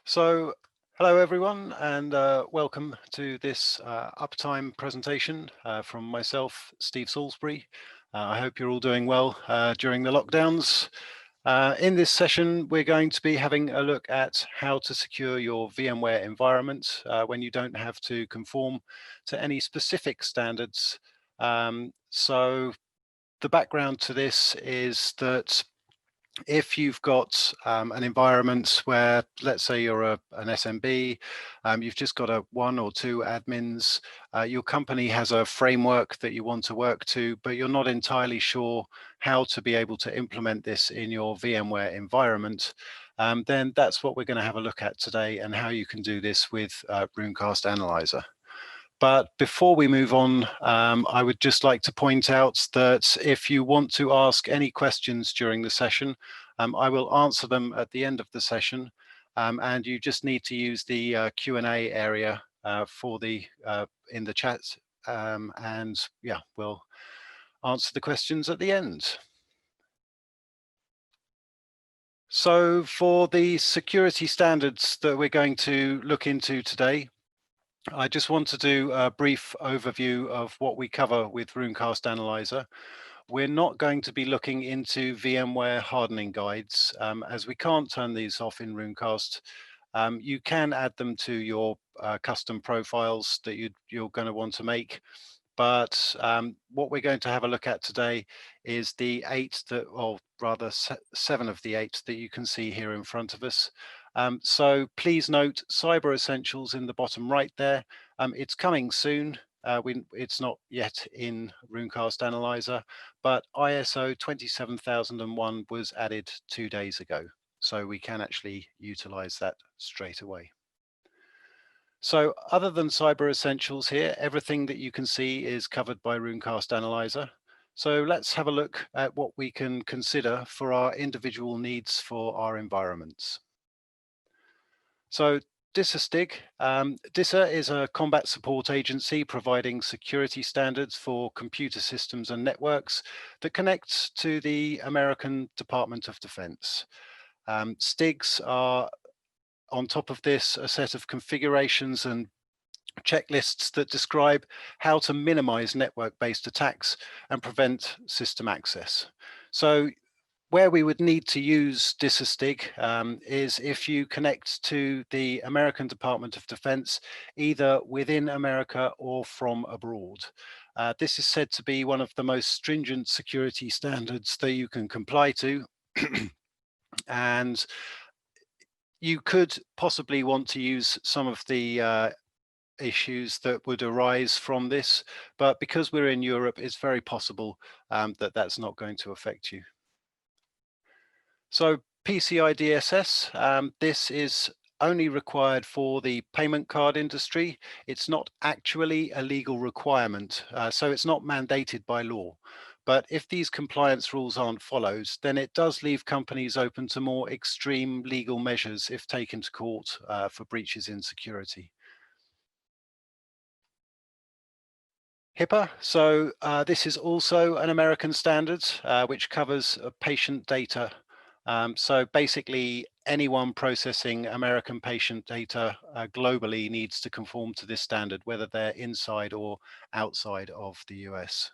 So, hello everyone, and welcome to this uptime presentation from myself, Steve Salisbury. I hope you're all doing well during the lockdowns. In this session, we're going to be having a look at how to secure your VMware environment when you don't have to conform to any specific standards. So the background to this is that if you've got an environment where, let's say you're an SMB, you've just got one or two admins, your company has a framework that you want to work to, but you're not entirely sure how to be able to implement this in your VMware environment, then that's what we're going to have a look at today, and how you can do this with Runecast Analyzer. But before we move on, I would just like to point out that if you want to ask any questions during the session, I will answer them at the end of the session, and you just need to use the Q&A area in the chat, and yeah, we'll answer the questions at the end. So for the security standards that we're going to look into today, I just want to do a brief overview of what we cover with Runecast Analyzer. We're not going to be looking into VMware hardening guides, as we can't turn these off in Runecast. You can add them to your custom profiles that you're going to want to make. But what we're going to have a look at today is the 7 of the 8 that you can see here in front of us. So please note Cyber Essentials in the bottom right there. It's coming soon. It's not yet in Runecast Analyzer, but ISO 27001 was added 2 days ago. So we can actually utilize that straight away. So other than Cyber Essentials here, everything that you can see is covered by Runecast Analyzer. So let's have a look at what we can consider for our individual needs for our environments. So DSSSTIG. DISA is a combat support agency providing security standards for computer systems and networks that connects to the American Department of Defense. STIGs are, on top of this, a set of configurations and checklists that describe how to minimize network-based attacks and prevent system access. So where we would need to use DSSSTIG is if you connect to the American Department of Defense, either within America or from abroad. This is said to be one of the most stringent security standards that you can comply to. And you could possibly want to use some of the issues that would arise from this, but because we're in Europe, it's very possible that that's not going to affect you. So Pci Dss, this is only required for the payment card industry. It's not actually a legal requirement, so it's not mandated by law. But if these compliance rules aren't followed, then it does leave companies open to more extreme legal measures if taken to court for breaches in security. HIPAA, so this is also an American standard which covers patient data. So basically anyone processing American patient data globally needs to conform to this standard, whether they're inside or outside of the US.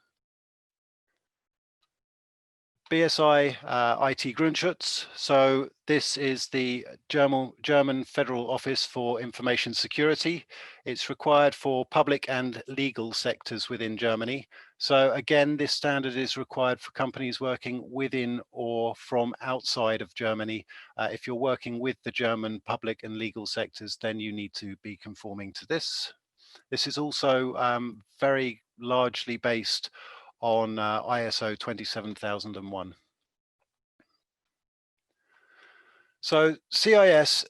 BSI IT Grundschutz. So this is the German Federal Office for Information Security. It's required for public and legal sectors within Germany. So again, this standard is required for companies working within or from outside of Germany. If you're working with the German public and legal sectors, then you need to be conforming to this. This is also very largely based on ISO 27001. So CIS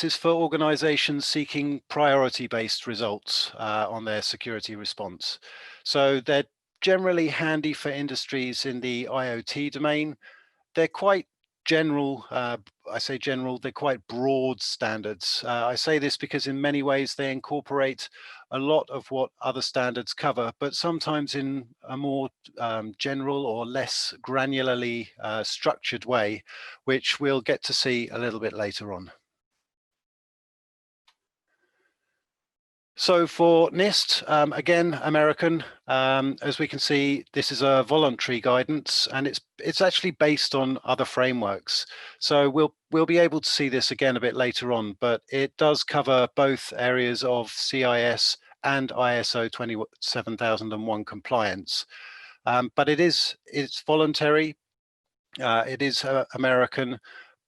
is for organizations seeking priority-based results on their security response. So they're generally handy for industries in the IoT domain. They're quite general. I say general, they're quite broad standards. I say this because in many ways they incorporate a lot of what other standards cover, but sometimes in a more general or less granularly structured way, which we'll get to see a little bit later on. So for Nist, again, American, as we can see, this is a voluntary guidance, and it's actually based on other frameworks. So we'll be able to see this again a bit later on, but it does cover both areas of CIS and ISO 27001 compliance. But it's voluntary. It is American,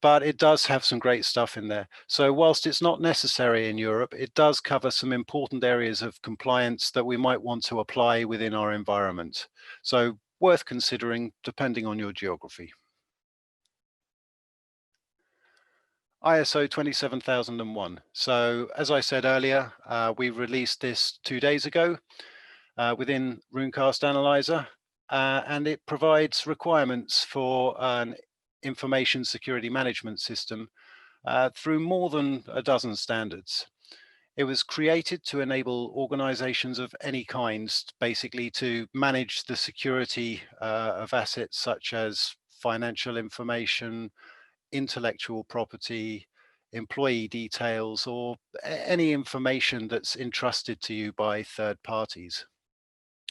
but it does have some great stuff in there. So whilst it's not necessary in Europe, it does cover some important areas of compliance that we might want to apply within our environment. So worth considering depending on your geography. ISO 27001. So as I said earlier, we released this 2 days ago within Runecast Analyzer, and it provides requirements for an information security management system through more than a dozen standards. It was created to enable organizations of any kind, basically to manage the security of assets such as financial information, intellectual property, employee details, or any information that's entrusted to you by third parties.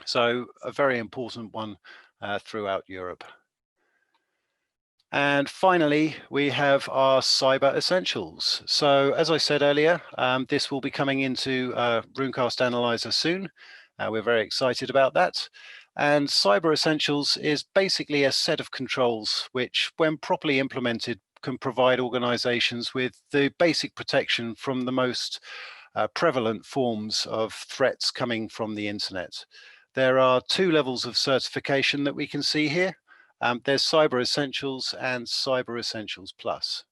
So a very important one throughout Europe. And finally, we have our Cyber Essentials. So as I said earlier, this will be coming into Runecast Analyzer soon. We're very excited about that. And Cyber Essentials is basically a set of controls which, when properly implemented, can provide organizations with the basic protection from the most prevalent forms of threats coming from the internet. There are 2 levels of certification that we can see here. There's Cyber Essentials and Cyber Essentials Plus.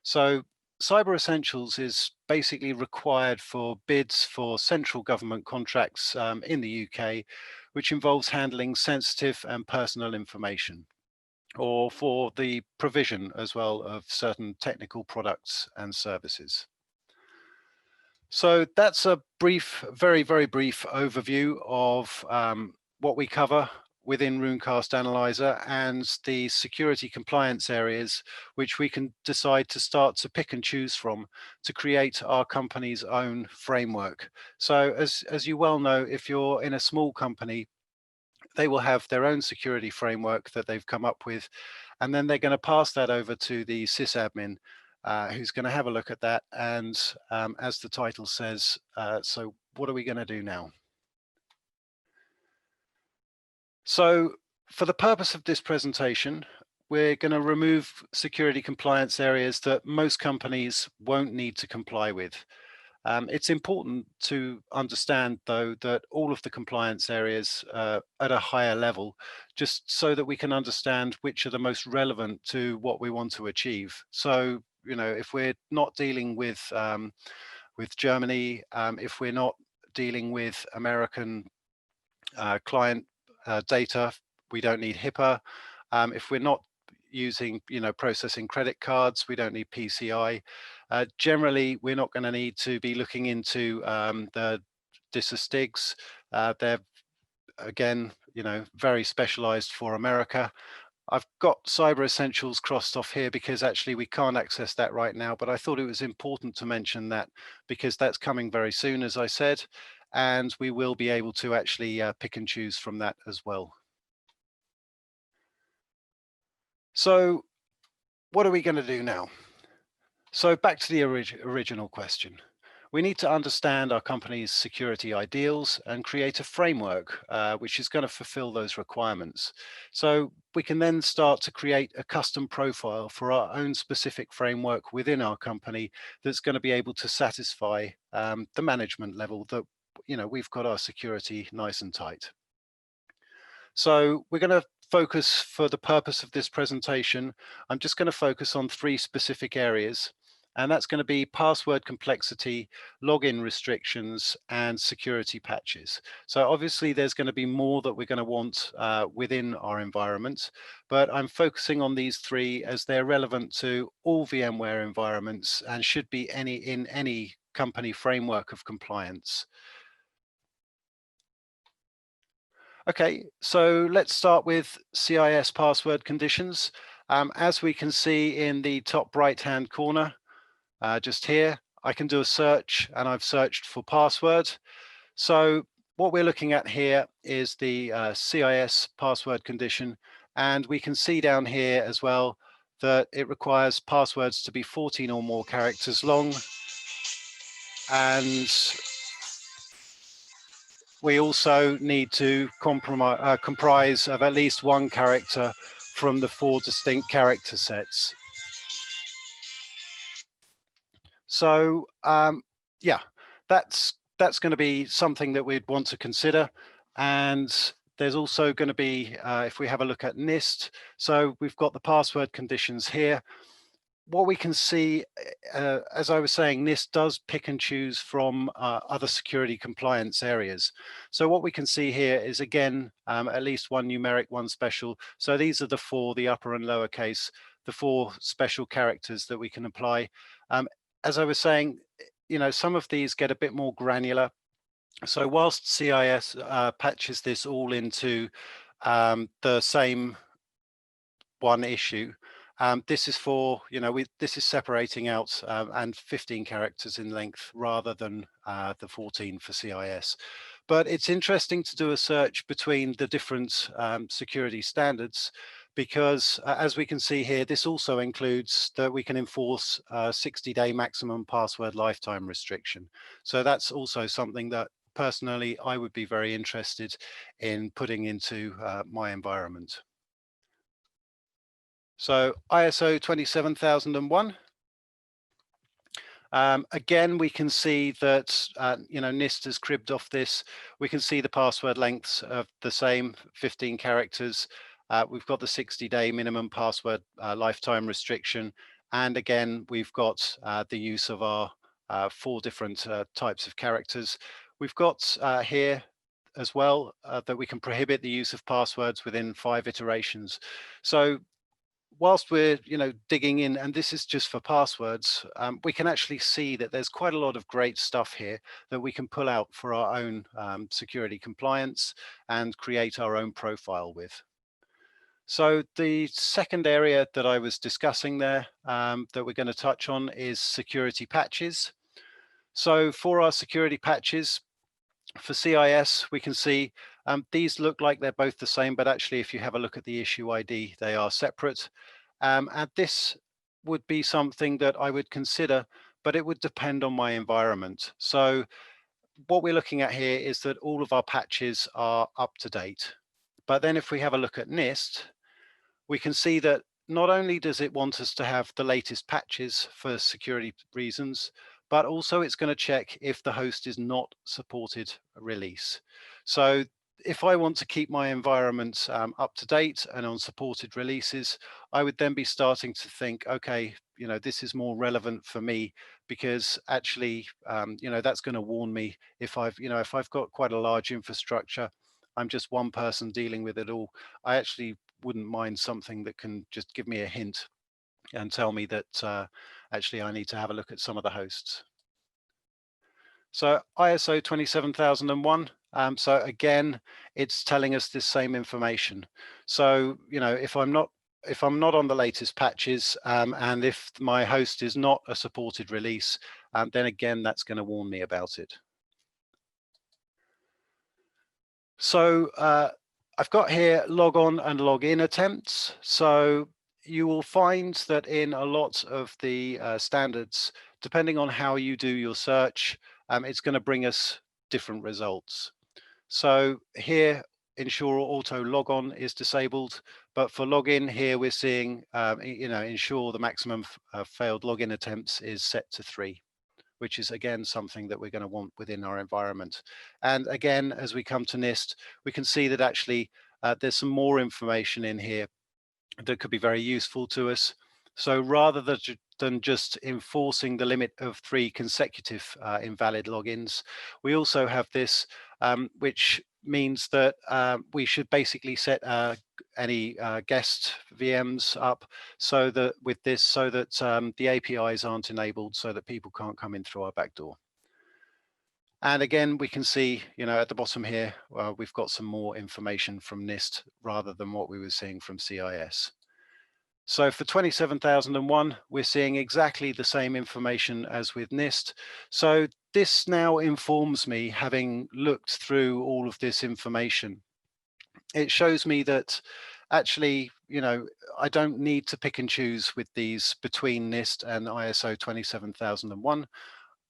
So Cyber Essentials is basically required for bids for central government contracts in the UK, which involves handling sensitive and personal information, or for the provision as well of certain technical products and services. So that's a brief, very, very brief overview of what we cover within Runecast Analyzer and the security compliance areas, which we can decide to start to pick and choose from to create our company's own framework. So as you well know, if you're in a small company, they will have their own security framework that they've come up with, and then they're going to pass that over to the sysadmin, who's going to have a look at that. And as the title says, so what are we going to do now? So for the purpose of this presentation, we're going to remove security compliance areas that most companies won't need to comply with. It's important to understand, though, that all of the compliance areas at a higher level, just so that we can understand which are the most relevant to what we want to achieve. So, you know, if we're not dealing with Germany, if we're not dealing with American client data, we don't need HIPAA. If we're not using, processing credit cards, we don't need PCI. Generally, we're not going to need to be looking into the Dss. They're, again, very specialized for America. I've got Cyber Essentials crossed off here because actually we can't access that right now, but I thought it was important to mention that because that's coming very soon, as I said, and we will be able to actually pick and choose from that as well. So what are we going to do now? So back to the original question. We need to understand our company's security ideals and create a framework which is going to fulfill those requirements. So we can then start to create a custom profile for our own specific framework within our company that's going to be able to satisfy the management level that, we've got our security nice and tight. So we're going to focus, for the purpose of this presentation, I'm just going to focus on 3 specific areas. And that's going to be password complexity, login restrictions, and security patches. So obviously there's going to be more that we're going to want within our environment, but I'm focusing on these 3 as they're relevant to all VMware environments and should be in any company framework of compliance. Okay, so let's start with CIS password conditions. As we can see in the top right-hand corner, just here, I can do a search, and I've searched for password. So what we're looking at here is the CIS password condition, and we can see down here as well that it requires passwords to be 14 or more characters long, and we also need to comprise of at least one character from the 4 distinct character sets. So yeah, that's going to be something that we'd want to consider. And there's also going to be, if we have a look at Nist, so we've got the password conditions here. What we can see, as I was saying, Nist does pick and choose from other security compliance areas. So what we can see here is, again, at least one numeric, one special. So these are the 4, the upper and lowercase, the 4 special characters that we can apply. As I was saying, some of these get a bit more granular. So whilst CIS patches this all into the same one issue, this is for, this is separating out and 15 characters in length rather than the 14 for CIS. But it's interesting to do a search between the different security standards, because as we can see here, this also includes that we can enforce a 60-day maximum password lifetime restriction. So that's also something that personally I would be very interested in putting into my environment. So ISO 27001. Again, we can see that Nist has cribbed off this. We can see the password lengths of the same 15 characters. We've got the 60-day minimum password lifetime restriction, and again we've got the use of our 4 different types of characters. We've got here as well that we can prohibit the use of passwords within 5 iterations. So whilst we're digging in, and this is just for passwords, we can actually see that there's quite a lot of great stuff here that we can pull out for our own security compliance and create our own profile with. So the second area that I was discussing there that we're going to touch on is security patches. So for our security patches, for CIS, we can see these look like they're both the same, but actually if you have a look at the issue ID, they are separate. And this would be something that I would consider, but it would depend on my environment. So what we're looking at here is that all of our patches are up to date. But then if we have a look at Nist, we can see that not only does it want us to have the latest patches for security reasons, but also it's going to check if the host is not supported release. So if I want to keep my environment up to date and on supported releases, I would then be starting to think, okay, this is more relevant for me, because actually, that's going to warn me if I've got quite a large infrastructure, I'm just one person dealing with it all. I actually wouldn't mind something that can just give me a hint and tell me that actually I need to have a look at some of the hosts. So ISO 27001. So again, it's telling us this same information. So if I'm not on the latest patches and if my host is not a supported release, then again that's going to warn me about it. So I've got here log on and log in attempts. So you will find that in a lot of the standards, depending on how you do your search, it's going to bring us different results. So here, ensure auto log on is disabled, but for login here we're seeing, ensure the maximum failed login attempts is set to 3. Which is again something that we're going to want within our environment. And again, as we come to Nist, we can see that actually there's some more information in here that could be very useful to us. So rather than just enforcing the limit of 3 consecutive invalid logins, we also have this, which means that we should basically set any guest VMs up so that with this, so that the APIs aren't enabled, so that people can't come in through our back door. And again, we can see, at the bottom here, we've got some more information from Nist rather than what we were seeing from CIS. So for 27,001, we're seeing exactly the same information as with Nist. So this now informs me, having looked through all of this information, it shows me that actually, I don't need to pick and choose with these between Nist and ISO 27001.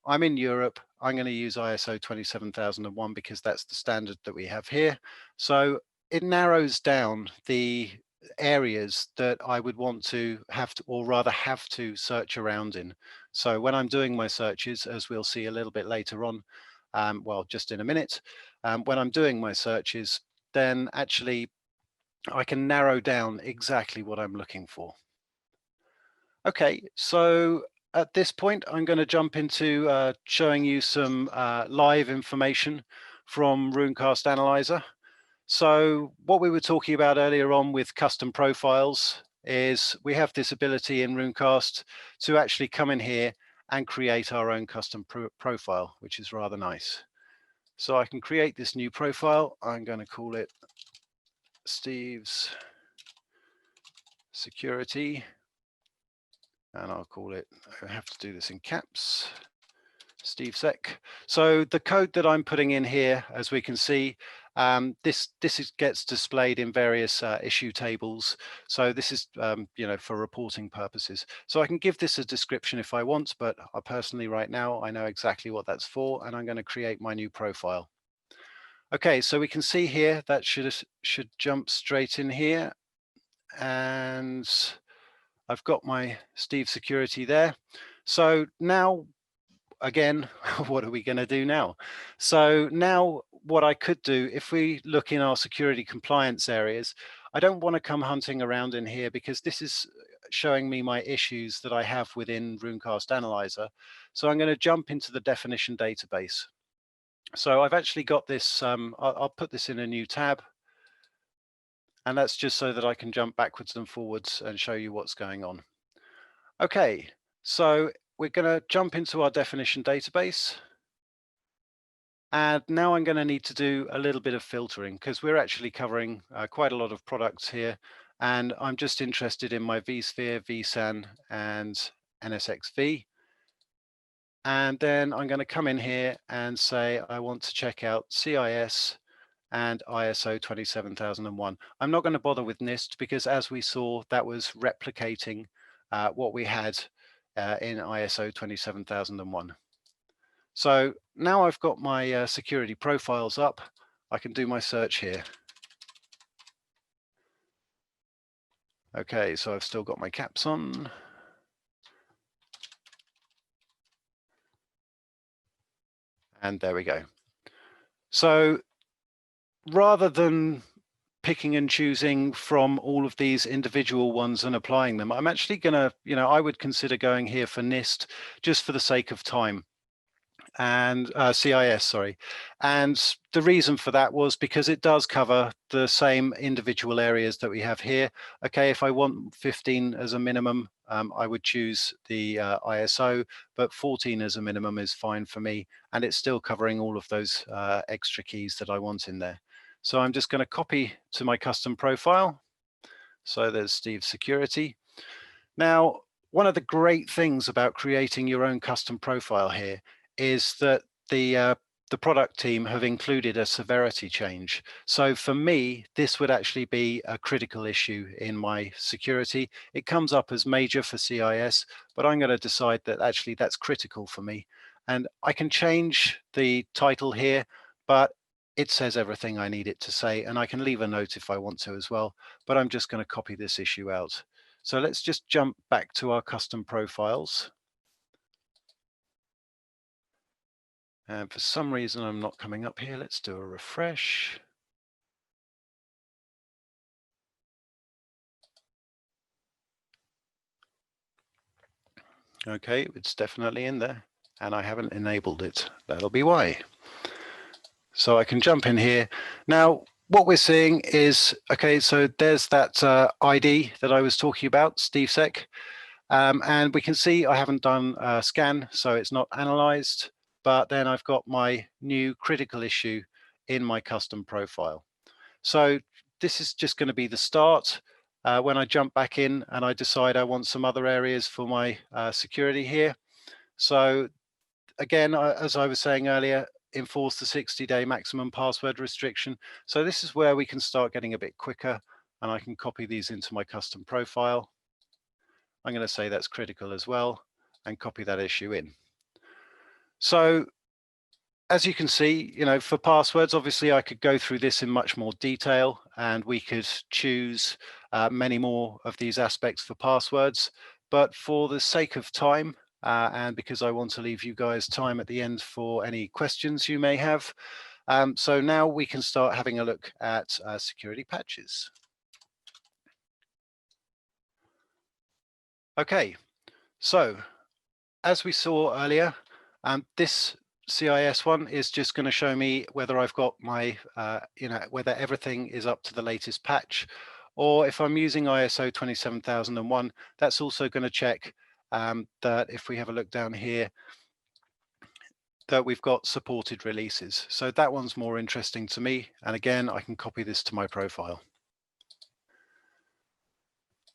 I'm in Europe. I'm going to use ISO 27001 because that's the standard that we have here. So it narrows down the areas that I would want to have to, or rather have to search around in. So when I'm doing my searches, as we'll see a little bit later on, well, just in a minute, when I'm doing my searches, then actually I can narrow down exactly what I'm looking for. Okay, so at this point, I'm going to jump into showing you some live information from Runecast Analyzer. So what we were talking about earlier on with custom profiles is we have this ability in Runecast to actually come in here and create our own custom profile, which is rather nice. So I can create this new profile. I'm going to call it Steve's Security. And I'll call it, I have to do this in caps, Steve Sec. So the code that I'm putting in here, as we can see, this gets displayed in various issue tables. So this is, for reporting purposes. So I can give this a description if I want, but I personally right now, I know exactly what that's for, and I'm going to create my new profile. Okay, so we can see here that should jump straight in here, and I've got my Steve Security there. So now, again, what are we going to do now? So now what I could do, if we look in our security compliance areas, I don't want to come hunting around in here because this is showing me my issues that I have within Runecast Analyzer. So I'm going to jump into the definition database. So I've actually got this, I'll put this in a new tab. And that's just so that I can jump backwards and forwards and show you what's going on. Okay, so we're going to jump into our definition database. And now I'm going to need to do a little bit of filtering because we're actually covering quite a lot of products here. And I'm just interested in my vSphere, vSAN, and NSXV. And then I'm going to come in here and say I want to check out CIS and ISO 27001. I'm not going to bother with Nist because, as we saw, that was replicating what we had in ISO 27001. So now I've got my security profiles up, I can do my search here. Okay, so I've still got my caps on. And there we go. So rather than picking and choosing from all of these individual ones and applying them, I'm actually going to, I would consider going here for Nist just for the sake of time. And CIS, sorry. And the reason for that was because it does cover the same individual areas that we have here. Okay, if I want 15 as a minimum, I would choose the ISO, but 14 as a minimum is fine for me. And it's still covering all of those extra keys that I want in there. So I'm just going to copy to my custom profile. So there's Steve's Security. Now, one of the great things about creating your own custom profile here is that the product team have included a severity change. So for me, this would actually be a critical issue in my security. It comes up as major for CIS, but I'm going to decide that actually that's critical for me. And I can change the title here, but it says everything I need it to say, and I can leave a note if I want to as well, but I'm just going to copy this issue out. So let's just jump back to our custom profiles. And for some reason, I'm not coming up here. Let's do a refresh. Okay, it's definitely in there, and I haven't enabled it. That'll be why. So I can jump in here. Now, what we're seeing is, okay, so there's that ID that I was talking about, SteveSec. And we can see I haven't done a scan, so it's not analyzed. But then I've got my new critical issue in my custom profile. So this is just going to be the start. when I jump back in and I decide I want some other areas for my security here. So again, as I was saying earlier, enforce the 60-day maximum password restriction. So this is where we can start getting a bit quicker, and I can copy these into my custom profile. I'm going to say that's critical as well and copy that issue in. So as you can see, for passwords, obviously I could go through this in much more detail, and we could choose many more of these aspects for passwords. But for the sake of time, and because I want to leave you guys time at the end for any questions you may have, so now we can start having a look at security patches. Okay, so as we saw earlier, this CIS one is just going to show me whether I've got my, whether everything is up to the latest patch, or if I'm using ISO 27001, that's also going to check that if we have a look down here, that we've got supported releases. So that one's more interesting to me. And again, I can copy this to my profile.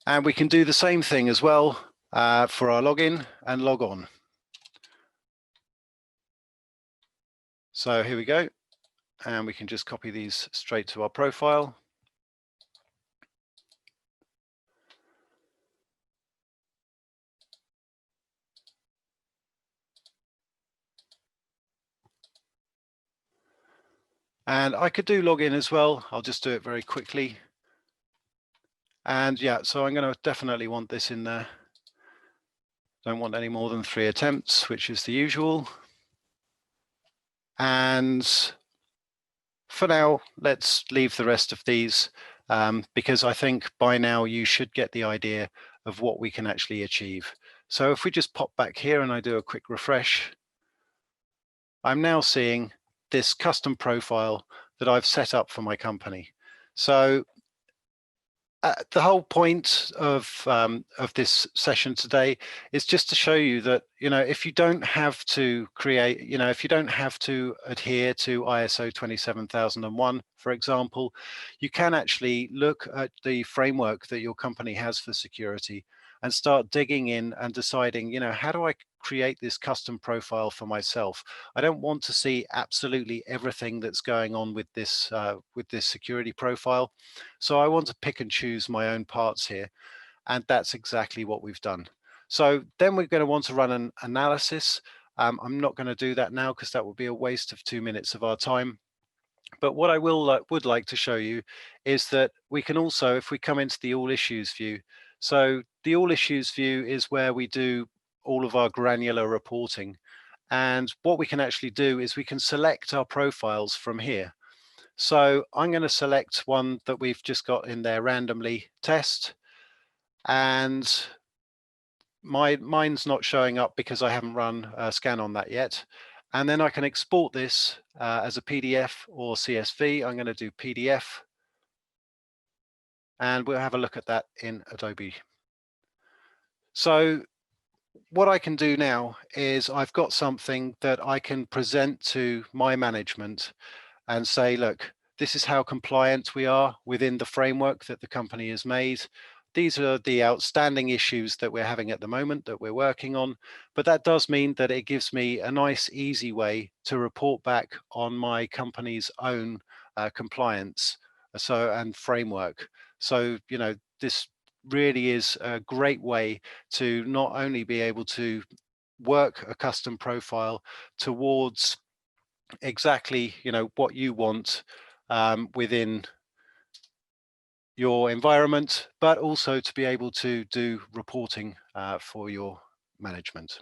And we can do the same thing as well for our login and log on. So here we go. And we can just copy these straight to our profile. And I could do login as well. I'll just do it very quickly. And yeah, so I'm going to definitely want this in there. Don't want any more than 3 attempts, which is the usual. And for now, let's leave the rest of these because I think by now you should get the idea of what we can actually achieve. So if we just pop back here and I do a quick refresh, I'm now seeing this custom profile that I've set up for my company. So the whole point of this session today is just to show you that, if you don't have to create, if you don't have to adhere to ISO 27001, for example, you can actually look at the framework that your company has for security and start digging in and deciding, how do I create this custom profile for myself? I don't want to see absolutely everything that's going on with this security profile. So I want to pick and choose my own parts here. And that's exactly what we've done. So then we're going to want to run an analysis. I'm not going to do that now because that would be a waste of 2 minutes of our time. But what I would like to show you is that we can also, if we come into the all issues view, so the all issues view is where we do all of our granular reporting. And what we can actually do is we can select our profiles from here. So I'm going to select one that we've just got in there randomly, test, and mine's not showing up because I haven't run a scan on that yet. And then I can export this as a PDF or CSV. I'm going to do PDF, and we'll have a look at that in Adobe. So what I can do now is I've got something that I can present to my management and say, look, this is how compliant we are within the framework that the company has made. These are the outstanding issues that we're having at the moment that we're working on. But that does mean that it gives me a nice, easy way to report back on my company's own compliance and framework. So, this really is a great way to not only be able to work a custom profile towards exactly what you want within your environment, but also to be able to do reporting for your management.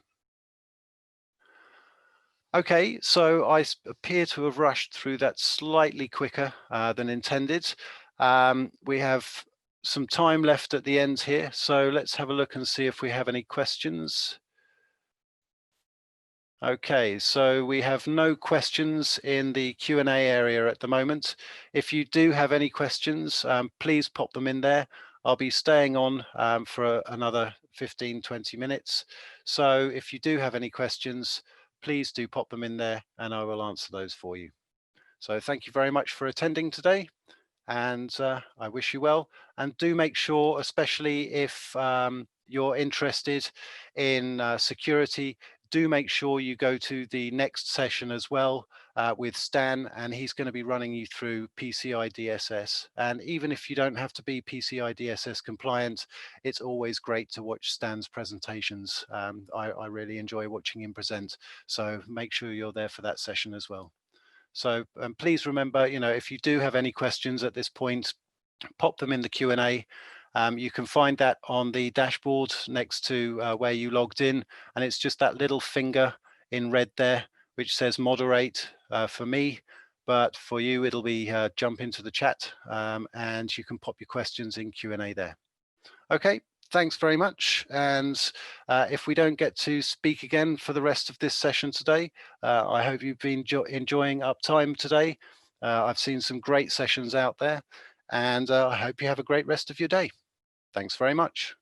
Okay, so I appear to have rushed through that slightly quicker than intended. We have some time left at the end here, so let's have a look and see if we have any questions. Okay, so we have no questions in the Q&A area at the moment. If you do have any questions, please pop them in there. I'll be staying on for another 15-20 minutes. So if you do have any questions, please do pop them in there and I will answer those for you. So thank you very much for attending today, and I wish you well. And do make sure, especially if you're interested in security, do make sure you go to the next session as well with Stan, and he's going to be running you through PCI DSS. And even if you don't have to be PCI DSS compliant, it's always great to watch Stan's presentations. I really enjoy watching him present. So make sure you're there for that session as well. So please remember, if you do have any questions at this point, pop them in the Q&A. You can find that on the dashboard next to where you logged in, and it's just that little finger in red there, which says moderate for me, but for you, it'll be jump into the chat, and you can pop your questions in Q&A there. Okay, thanks very much. And if we don't get to speak again for the rest of this session today, I hope you've been enjoying Uptime today. I've seen some great sessions out there, and I hope you have a great rest of your day. Thanks very much.